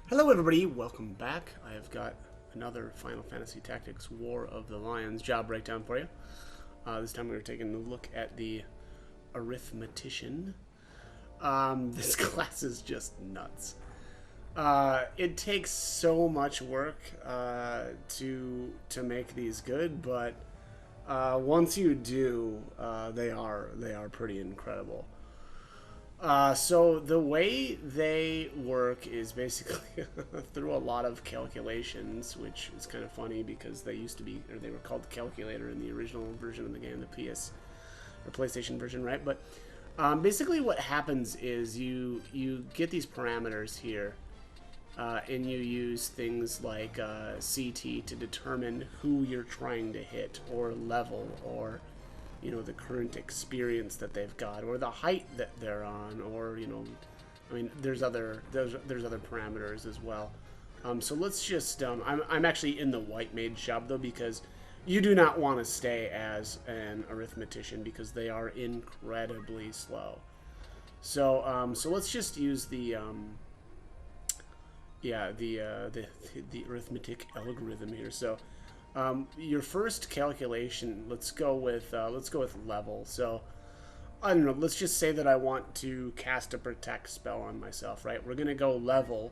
Hello everybody, welcome back. I have got another Final Fantasy Tactics War of the Lions job breakdown for you. This time we're taking a look at the Arithmetician. This class is just nuts. It takes so much work to make these good, but once you do, they are pretty incredible. So the way they work is basically through a lot of calculations, which is kind of funny because they used to be, or they were called calculator in the original version of the game, the PS or PlayStation version, right? But basically what happens is you get these parameters here, and you use things like CT to determine who you're trying to hit, or level, or the current experience that they've got, or the height that they're on, or I mean, there's other parameters as well. So let's just I'm actually in the white mage job though, because you do not want to stay as an arithmetician because they are incredibly slow. So so let's just use the the arithmetic algorithm here. So your first calculation, let's go with level. So I don't know, let's just say that I want to cast a protect spell on myself, right? We're gonna go level,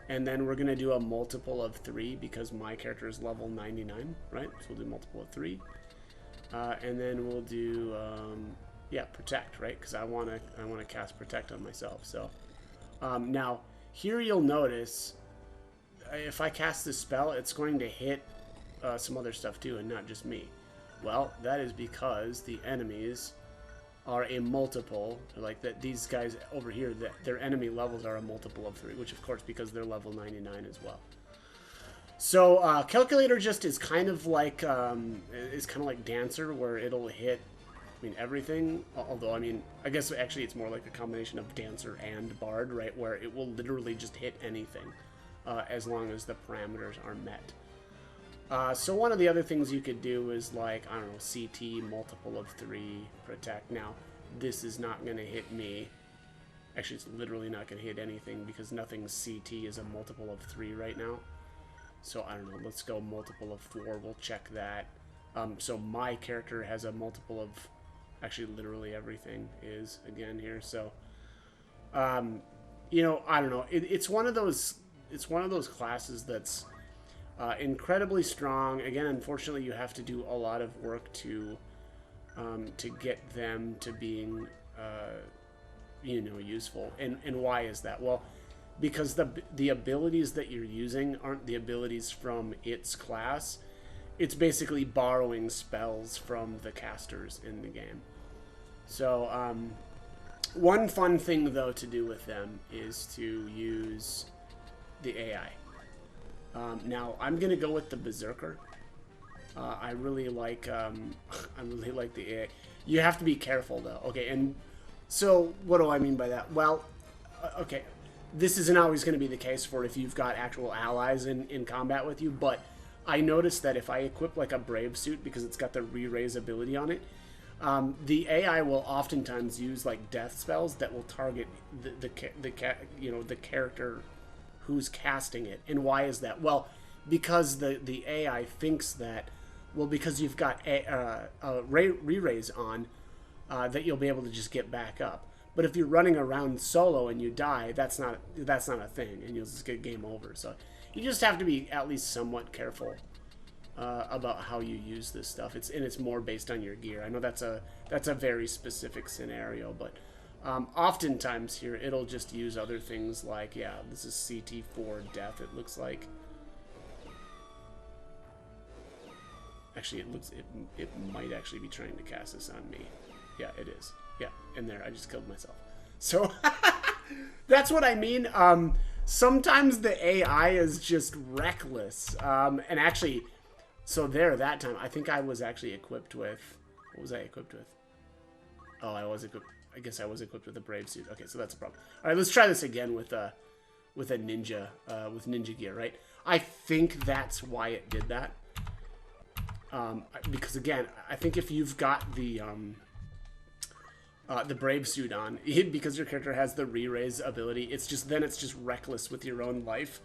and then we're gonna do a multiple of 3 because my character is level 99, right? So we'll do multiple of 3, and then we'll do protect, right? Because I wanna cast protect on myself. So now here you'll notice if I cast this spell, it's going to hit some other stuff too, and not just me. Well, that is because the enemies are a multiple, like that. These guys over here, that their enemy levels are a multiple of 3, which of course because they're level 99 as well. So calculator just is kind of like Dancer, where it'll hit, I mean, everything. Although I mean, I guess actually it's more like a combination of Dancer and Bard, right? Where it will literally just hit anything as long as the parameters are met. So one of the other things you could do is, like, I don't know, CT, multiple of 3, protect. Now, this is not going to hit me. Actually, it's literally not going to hit anything because nothing CT is a multiple of 3 right now. So, I don't know, let's go multiple of 4. We'll check that. So my character has a multiple of, actually, literally everything is, again, here. So, I don't know. It's one of those classes that's incredibly strong. Again, unfortunately, you have to do a lot of work to get them to being useful. And why is that? Well, because the abilities that you're using aren't the abilities from its class. It's basically borrowing spells from the casters in the game. So one fun thing though to do with them is to use the AI. Now I'm gonna go with the Berserker. I really like the AI. You have to be careful though. Okay, and so what do I mean by that? Well, okay, this isn't always going to be the case for if you've got actual allies in combat with you, but I noticed that if I equip like a Brave suit because it's got the re-raise ability on it, the AI will oftentimes use like death spells that will target the character who's casting it. And why is that? Well, because the AI thinks that, well, because you've got a re-raise on, that you'll be able to just get back up. But if you're running around solo and you die, that's not a thing, and you'll just get game over. So you just have to be at least somewhat careful about how you use this stuff. It's more based on your gear. I know that's a very specific scenario, but oftentimes here it'll just use other things like, yeah, this is CT4 death, it looks like. Actually, it might actually be trying to cast this on me. Yeah, it is. Yeah, and there, I just killed myself. So that's what I mean. Sometimes the AI is just reckless. And actually, so there, that time, I think I was actually equipped with, what was I equipped with? Oh, I guess I was equipped with a Brave suit. Okay, so that's a problem. All right, let's try this again with a ninja, with ninja gear, right? I think that's why it did that. Because again, I think if you've got the the brave suit on because your character has the re-raise ability. It's just then it's just reckless with your own life.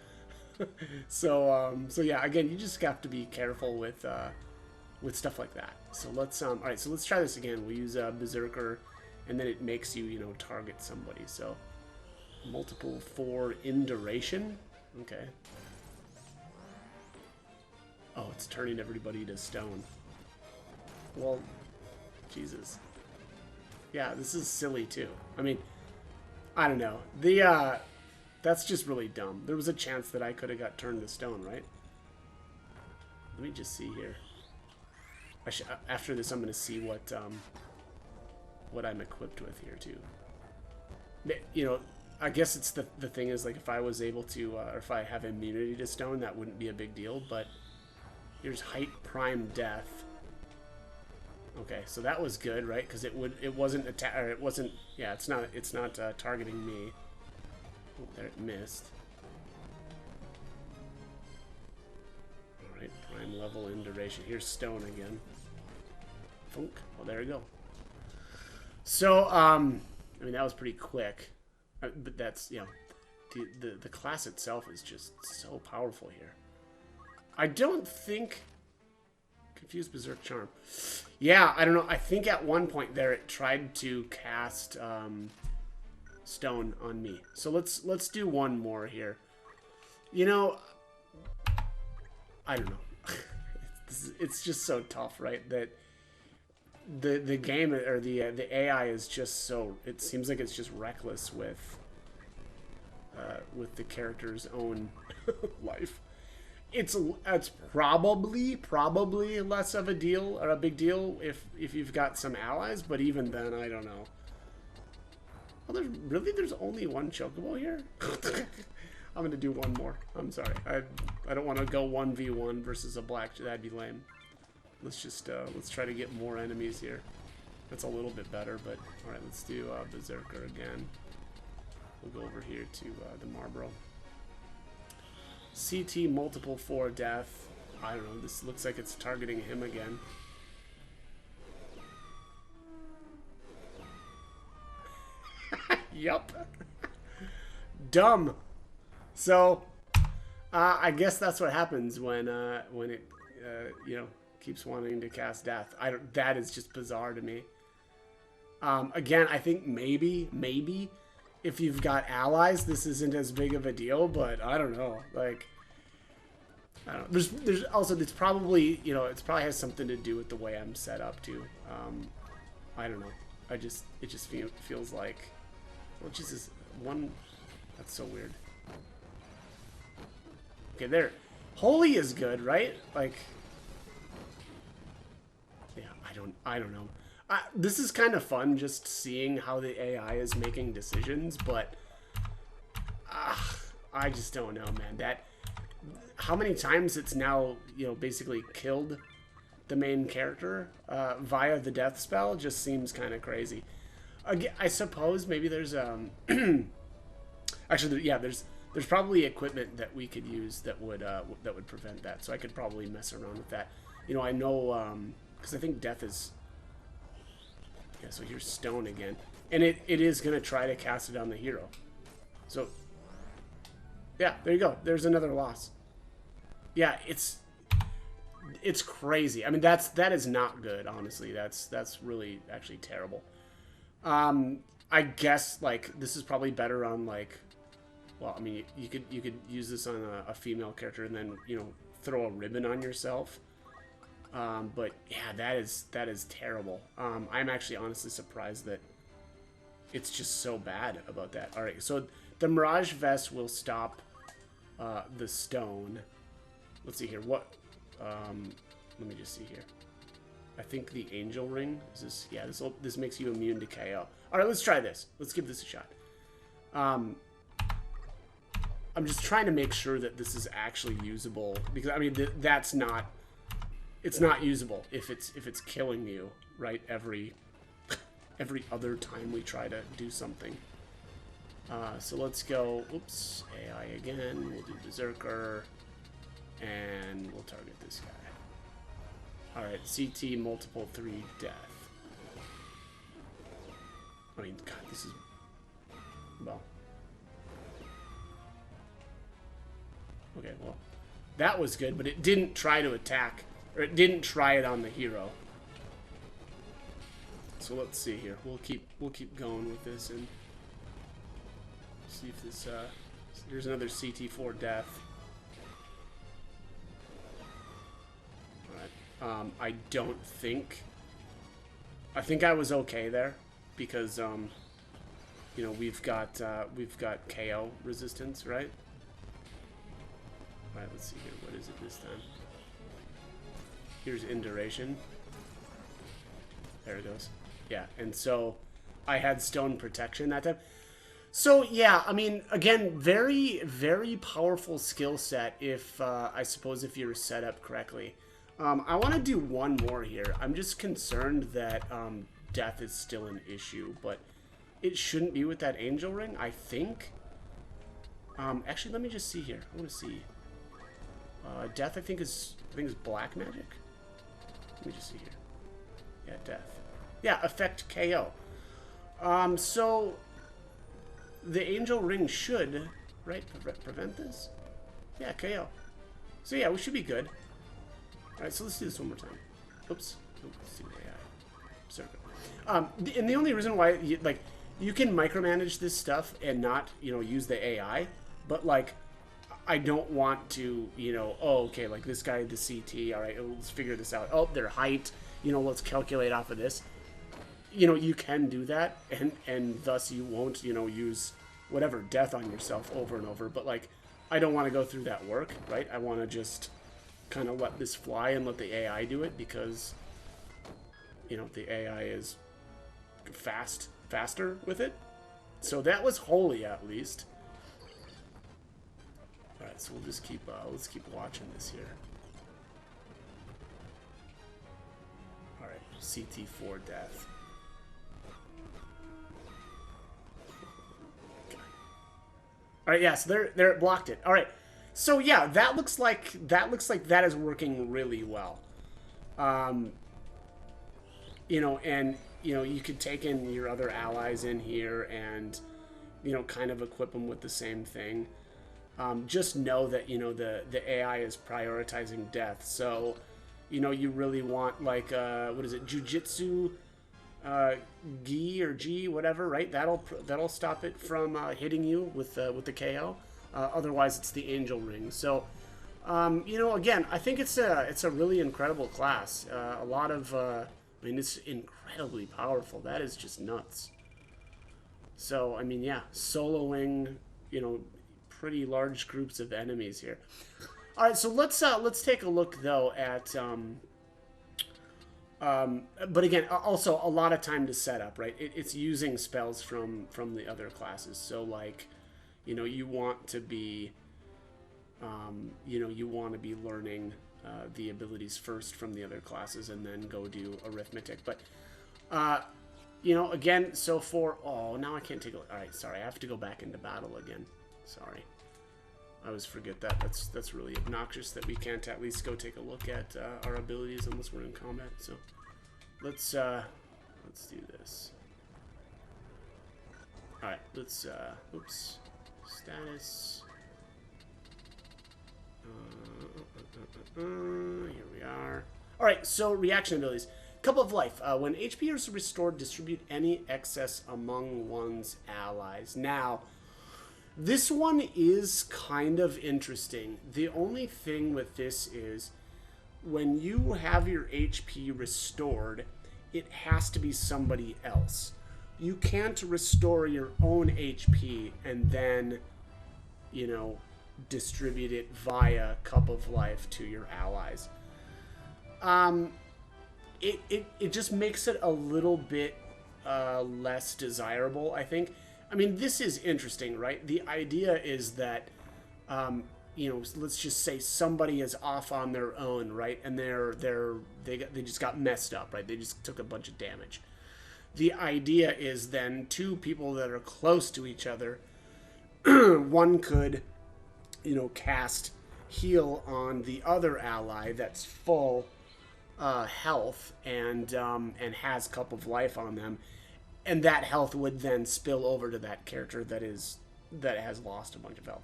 So yeah, again, you just have to be careful with stuff like that. So let's all right. So let's try this again. We use Berserker, and then it makes you target somebody. So multiple 4 in duration. Okay. Oh, it's turning everybody to stone. Well, Jesus. Yeah, this is silly too. I mean, I don't know. That's just really dumb. There was a chance that I could have got turned to stone, right? Let me just see here. After this, I'm going to see what I'm equipped with here too. I guess it's the thing is, like, if I was able to, or if I have immunity to stone, that wouldn't be a big deal. But here's height prime death. Okay, so that was good, right? Because it wasn't yeah, it's not targeting me. Oh, there, it missed. All right, prime level in duration. Here's stone again. Funk. Well, there we go. So, I mean, that was pretty quick, but that's, the class itself is just so powerful here. I don't think. Confused Berserk Charm. Yeah, I don't know. I think at one point there it tried to cast stone on me. So let's do one more here. I don't know. It's just so tough, right? That the game or the AI is just so. It seems like it's just reckless with the character's own life. It's probably less of a deal or a big deal if you've got some allies, but even then, I don't know. Well, there's only one chocobo here. I'm gonna do one more. I'm sorry. I don't want to go 1v1 versus a black. That'd be lame. Let's just let's try to get more enemies here. That's a little bit better, but all right. Let's do Berserker again. We'll go over here to the Marlboro. CT multiple 4 death. I don't know. This looks like it's targeting him again. Yup. Dumb. So, I guess that's what happens when it keeps wanting to cast death. That is just bizarre to me. Again, I think maybe if you've got allies, this isn't as big of a deal, but I don't know. Like, I don't know. There's also, it's probably, it probably has something to do with the way I'm set up too. I don't know. It just feels like, well, Jesus, that's so weird. Okay, there. Holy is good, right? Like, yeah, I don't know. This is kind of fun, just seeing how the AI is making decisions, but I just don't know, man. How many times it's now, basically killed the main character via the death spell just seems kind of crazy. Again, I suppose maybe there's actually, yeah, there's probably equipment that we could use that would prevent that. So I could probably mess around with that. I know because I think death is. Yeah, so here's stone again. And it is going to try to cast it on the hero. So, yeah, there you go. There's another loss. Yeah, it's crazy. I mean, that is not good, honestly. That's really actually terrible. I guess, like, this is probably better on, like, well, I mean, you could use this on a female character and then, throw a ribbon on yourself. But yeah, that is terrible. I'm actually honestly surprised that it's just so bad about that. All right, so the Mirage Vest will stop the stone. Let's see here. What? Let me just see here. I think the Angel Ring is this. Yeah, this makes you immune to KO. All right, let's try this. Let's give this a shot. I'm just trying to make sure that this is actually usable because I mean that's not. It's not usable if it's killing you, right? Every other time we try to do something. So let's go. Oops, AI again. We'll do Berserker, and we'll target this guy. All right, CT multiple 3 death. I mean, God, this is... Well. Okay, well. That was good, but it didn't try to attack. Or it didn't try it on the hero. So let's see here. We'll keep going with this and see if this here's another CT4 death. Alright. I don't think I was okay there because you know, we've got KO resistance, right? Alright, let's see here. What is it this time? Here's Induration. There it goes. Yeah, and so I had Stone Protection that time. So, yeah, I mean, again, very, very powerful skill set if, I suppose, if you're set up correctly. I want to do one more here. I'm just concerned that death is still an issue, but it shouldn't be with that Angel Ring, I think. Actually, let me just see here. I want to see. Death, I think is black magic. Let me just see here. Yeah, death. Yeah, effect KO. So the Angel Ring should, right, prevent this? Yeah, KO. So yeah, we should be good. Alright, so let's do this one more time. Oops. Let's do AI. Sorry. And the only reason why, you can micromanage this stuff and not, you know, use the AI, but, like, I don't want to, you know, oh, okay, like this guy, the CT, all right, let's figure this out. Oh, their height, you know, let's calculate off of this. You know, you can do that, and thus you won't, you know, use whatever death on yourself over and over. But, like, I don't want to go through that work, right? I want to just kind of let this fly and let the AI do it because, you know, the AI is faster with it. So that was holy, at least. All right, so we'll just keep let's keep watching this here. All right, CT4 death. Okay. All right, yeah, so there it blocked it. All right, so yeah, that looks like that is working really well. You know, and you know, you could take in your other allies in here and, you know, kind of equip them with the same thing. Just know that, you know, the AI is prioritizing death. So, you know, you really want, like, what is it, Jujitsu Gi or G, whatever, right? That'll stop it from hitting you with the KO. Otherwise, it's the Angel Ring. So, you know, again, I think it's a really incredible class. A lot of, I mean, it's incredibly powerful. That is just nuts. So, I mean, yeah, soloing, you know, pretty large groups of enemies here. All right, so let's take a look though at but again, also a lot of time to set up, right? It's using spells from the other classes. So, like, you know, you want to be you know, you want to be learning the abilities first from the other classes and then go do arithmetic. But you know, again, so for now I can't take a look. All right, sorry, I have to go back into battle again. Sorry, I always forget that. That's really obnoxious that we can't at least go take a look at our abilities unless we're in combat. So let's do this. All right, let's oops, status. Here we are. All right, so reaction abilities. Cup of Life. When HP is restored, distribute any excess among one's allies. Now, this one is kind of interesting. The only thing with this is when you have your HP restored, it has to be somebody else. You can't restore your own HP and then, you know, distribute it via Cup of Life to your allies. It just makes it a little bit less desirable, I think. I mean, this is interesting, right? The idea is that, you know, let's just say somebody is off on their own, right? And they just got messed up, right? They just took a bunch of damage. The idea is then two people that are close to each other, one could, you know, cast heal on the other ally that's full health and has Cup of Life on them, and that health would then spill over to that character that has lost a bunch of health.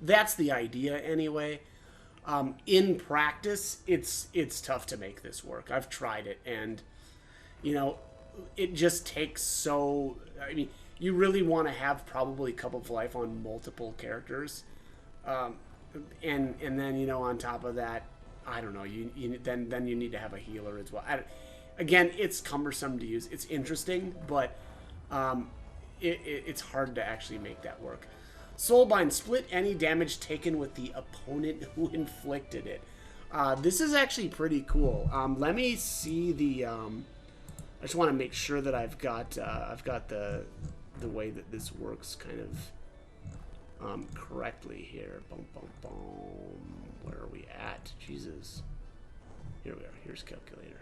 That's the idea anyway. In practice, it's tough to make this work. I've tried it, and it just takes so. I mean, you really want to have probably Cup of Life on multiple characters, and then on top of that, I don't know. Then you need to have a healer as well. Again, it's cumbersome to use. It's interesting, but it's hard to actually make that work. Soulbind, split any damage taken with the opponent who inflicted it. This is actually pretty cool. Let me see the. I just want to make sure that I've got the way that this works kind of correctly here. Boom, boom, boom. Where are we at? Jesus. Here we are. Here's calculator.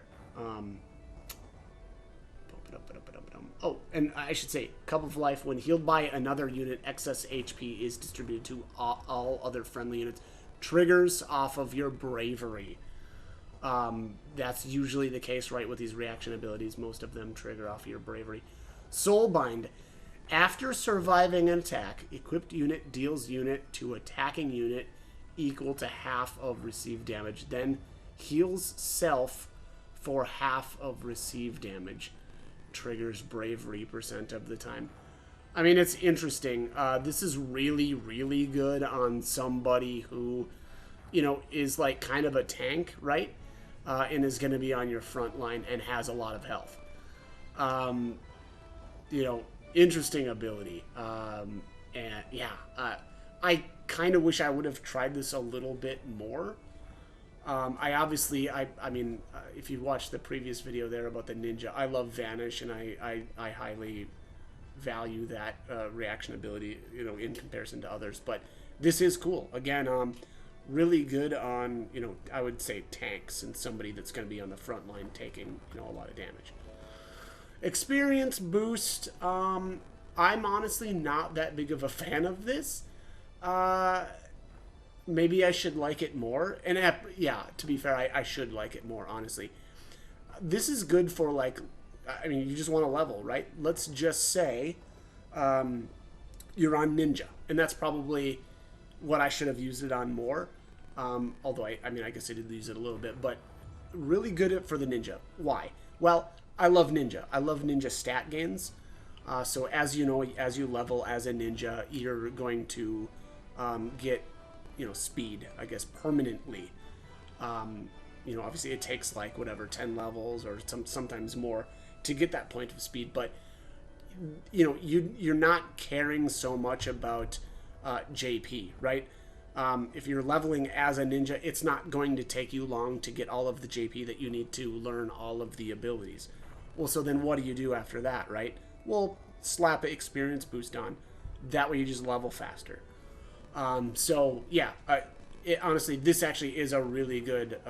Oh, and I should say, Cup of Life, when healed by another unit, excess HP is distributed to all other friendly units. Triggers off of your bravery. That's usually the case, right, with these reaction abilities. Most of them trigger off of your bravery. Soulbind. After surviving an attack, equipped unit deals unit to attacking unit equal to half of received damage. Then heals self for half of received damage. Triggers bravery % of the time. I mean, it's interesting. This is really, really good on somebody who, is like kind of a tank, right? And is going to be on your front line and has a lot of health. Interesting ability. And yeah, I kind of wish I would have tried this a little bit more. I mean, if you watched the previous video there about the ninja, I love Vanish, and I highly value that reaction ability, in comparison to others. But this is cool. Again, really good on, I would say tanks and somebody that's going to be on the front line taking, a lot of damage. Experience boost. I'm honestly not that big of a fan of this. Maybe I should like it more. And yeah, to be fair, I should like it more, honestly. This is good for, like, I mean, you just want to level, right? Let's just say you're on Ninja. And that's probably what I should have used it on more. Although, I mean, I guess I did use it a little bit. But really good for the Ninja. Why? Well, I love Ninja. I love Ninja stat gains. So as you know, as you level as a Ninja, you're going to get speed, I guess, permanently. Obviously it takes like whatever 10 levels or sometimes more to get that point of speed, but you're not caring so much about JP, right? If you're leveling as a ninja, it's not going to take you long to get all of the JP that you need to learn all of the abilities. Well, so then what do you do after that, right? Well, slap an experience boost on. That way you just level faster. So yeah, honestly, this actually is a really good,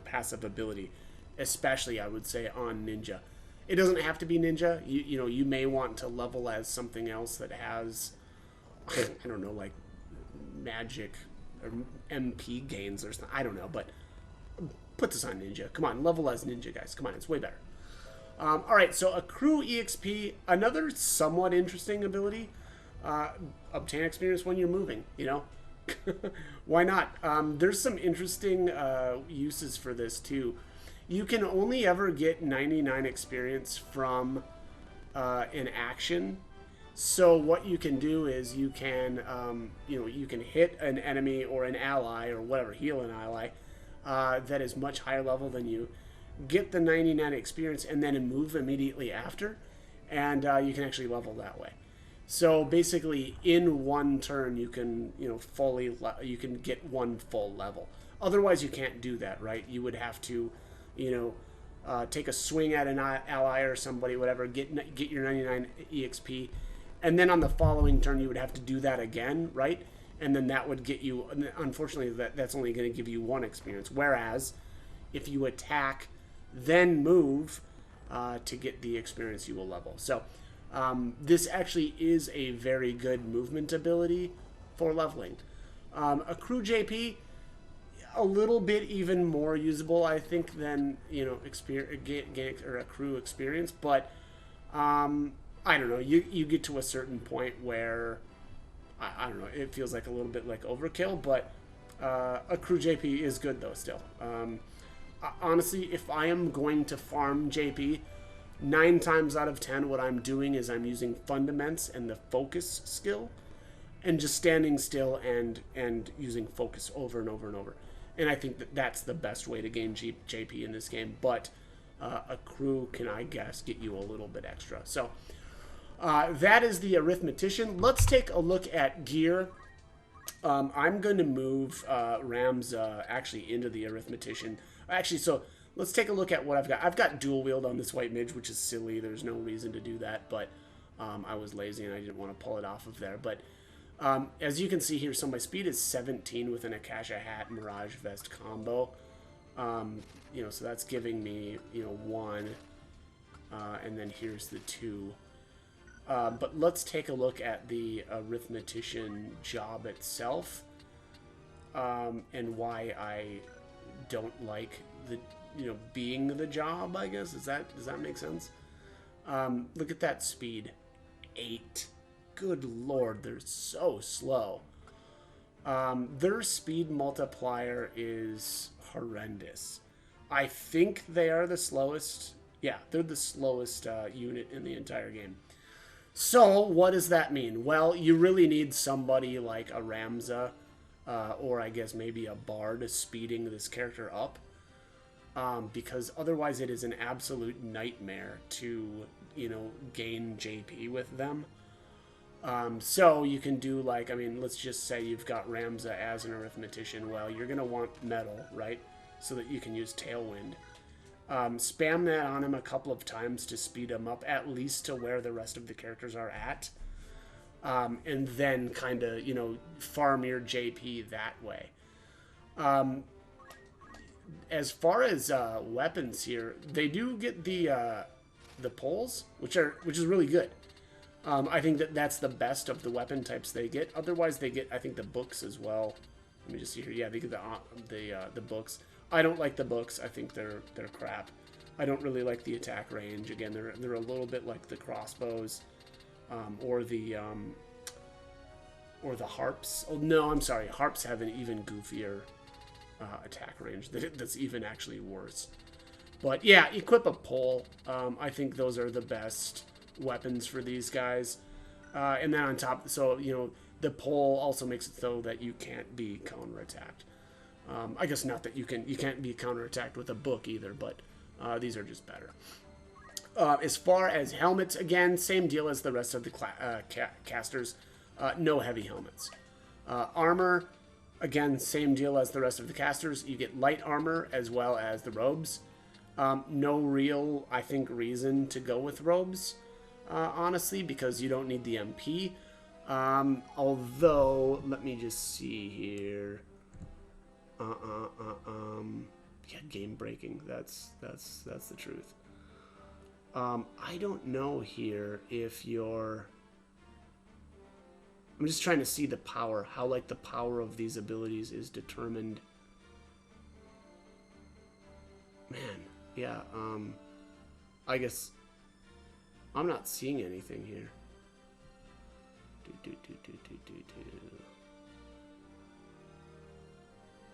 passive ability, especially I would say on Ninja. It doesn't have to be Ninja. You may want to level as something else that has, I don't know, like magic or MP gains or something. I don't know, but put this on Ninja. Come on, level as Ninja, guys. Come on, it's way better. All right, so accrue EXP, another somewhat interesting ability. Obtain experience when you're moving, Why not? There's some interesting uses for this too. You can only ever get 99 experience from an action. So what you can do is you can you can hit an enemy or an ally or whatever, heal an ally that is much higher level than you, get the 99 experience, and then move immediately after, and you can actually level that way. So basically, in one turn, you can you can get one full level. Otherwise, you can't do that, right? You would have to, take a swing at an ally or somebody, whatever, get your 99 EXP, and then on the following turn, you would have to do that again, right? And then that would get you. Unfortunately, that's only going to give you one experience. Whereas, if you attack, then move to get the experience, you will level. So. This actually is a very good movement ability for leveling. Accrue JP, a little bit even more usable, I think, than accrue experience. But I don't know. You get to a certain point where I don't know. It feels like a little bit like overkill, but a crew JP is good though. Still, honestly, if I am going to farm JP, 9 times out of 10, what I'm doing is I'm using fundaments and the focus skill, and just standing still and using focus over and over and over. And I think that that's the best way to gain JP in this game. But a crew can, I guess, get you a little bit extra. So that is the Arithmetician. Let's take a look at gear. I'm going to move Rams actually into the Arithmetician. Actually, so let's take a look at what I've got. I've got dual wield on this white midge, which is silly. There's no reason to do that, but I was lazy and I didn't want to pull it off of there. But as you can see here, so my speed is 17 with an Akasha Hat Mirage Vest combo. You know, so that's giving me, you know, 1, and then here's the 2. But let's take a look at the Arithmetician job itself, and why I don't like the, you know, being the job, I guess. Does that make sense? Look at that speed. 8. Good lord, they're so slow. Their speed multiplier is horrendous. I think they are the slowest. Yeah, they're the slowest unit in the entire game. So what does that mean? Well, you really need somebody like a Ramza, or I guess maybe a Bard speeding this character up, because otherwise it is an absolute nightmare to, you know, gain JP with them. So you can do, like, I mean, let's just say you've got Ramza as an Arithmetician. Well, you're going to want Metal, right? So that you can use Tailwind. Spam that on him a couple of times to speed him up, at least to where the rest of the characters are at. And then kind of, you know, farm your JP that way. As far as weapons here, they do get the poles, which is really good. I think that's the best of the weapon types they get. Otherwise, they get, I think, the books as well. Let me just see here. Yeah, they get the books. I don't like the books. I think they're crap. I don't really like the attack range. Again, they're a little bit like the crossbows, or the harps. Oh no, I'm sorry. Harps have an even goofier attack range. That's even actually worse. But yeah, equip a pole. I think those are the best weapons for these guys. And then on top, so, you know, the pole also makes it so that you can't be counterattacked. I guess not that you can't be counterattacked with a book either, but these are just better. As far as helmets, again, same deal as the rest of the casters. No heavy helmets. Armor, again, same deal as the rest of the casters. You get light armor as well as the robes. No real, I think, reason to go with robes, honestly, because you don't need the MP. Although, let me just see here. Yeah, game breaking. That's the truth. I don't know here if you're... I'm just trying to see the power, how, like, the power of these abilities is determined. Man, yeah, I guess I'm not seeing anything here.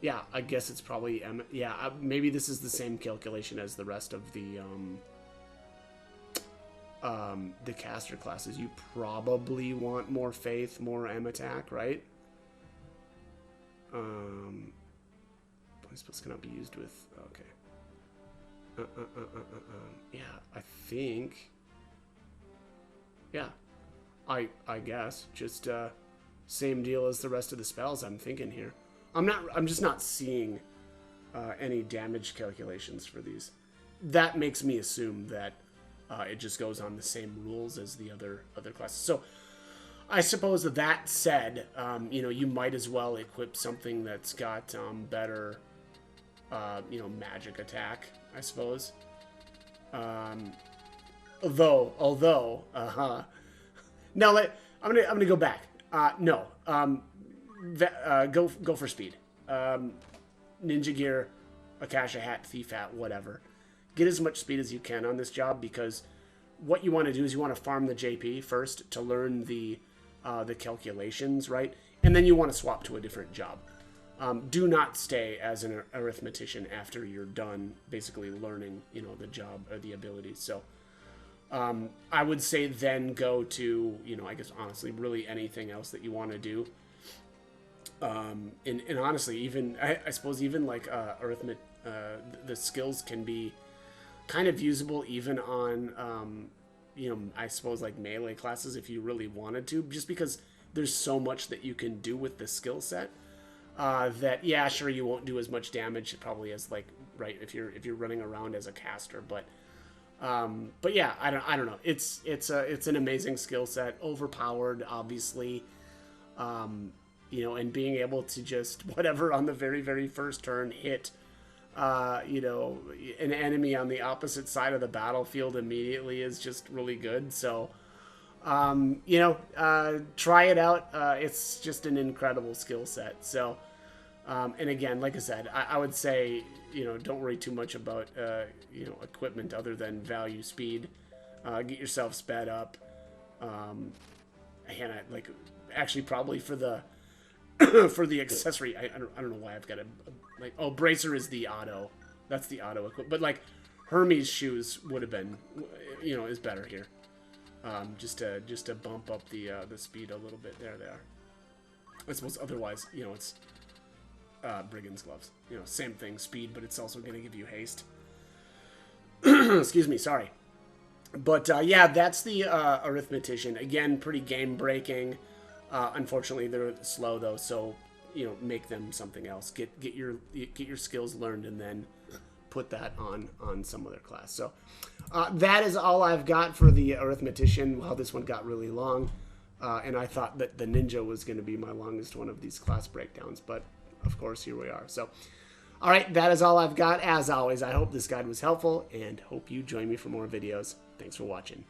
Yeah, I guess it's probably, yeah, maybe this is the same calculation as the rest of the caster classes. You probably want more faith, more M attack, right? This cannot be used with, okay. Yeah, I think, yeah, I guess just same deal as the rest of the spells. I'm thinking here. I'm just not seeing any damage calculations for these. That makes me assume that it just goes on the same rules as the other classes. So I suppose that said, you know, you might as well equip something that's got better, you know, magic attack, I suppose. Although, now I'm gonna go back. No, go for speed. Ninja gear, Akasha hat, thief hat, whatever. Get as much speed as you can on this job, because what you want to do is you want to farm the JP first to learn the calculations, right? And then you want to swap to a different job. Do not stay as an arithmetician after you're done basically learning, you know, the job or the abilities. So I would say then go to, you know, I guess honestly, really anything else that you want to do. And honestly, even, I suppose even like the skills can be kind of usable even on, you know, I suppose like melee classes if you really wanted to, just because there's so much that you can do with the skill set. That, yeah, sure, you won't do as much damage probably as like, right, if you're running around as a caster, but yeah, I don't know. It's an amazing skill set, overpowered, obviously, you know, and being able to just whatever on the very, very first turn hit, you know, an enemy on the opposite side of the battlefield immediately is just really good. So, you know, try it out. It's just an incredible skill set. So, and again, like I said, I would say, you know, don't worry too much about, you know, equipment other than value speed. Get yourself sped up. And like, actually probably for the, for the accessory, I don't know why I've got a like, oh, Bracer is the auto. That's the auto equip. But like, Hermes shoes would have been, you know, is better here. Just to bump up the speed a little bit. There they are. I suppose otherwise, you know, it's Brigand's gloves. You know, same thing, speed, but it's also going to give you haste. Excuse me, sorry. But yeah, that's the Arithmetician. Again, pretty game breaking. Unfortunately, they're slow though, so you know, make them something else. Get your skills learned, and then put that on some other class. So that is all I've got for the Arithmetician. Wow, this one got really long, and I thought that the Ninja was going to be my longest one of these class breakdowns, but of course here we are. So all right, that is all I've got. As always, I hope this guide was helpful and hope you join me for more videos. Thanks for watching.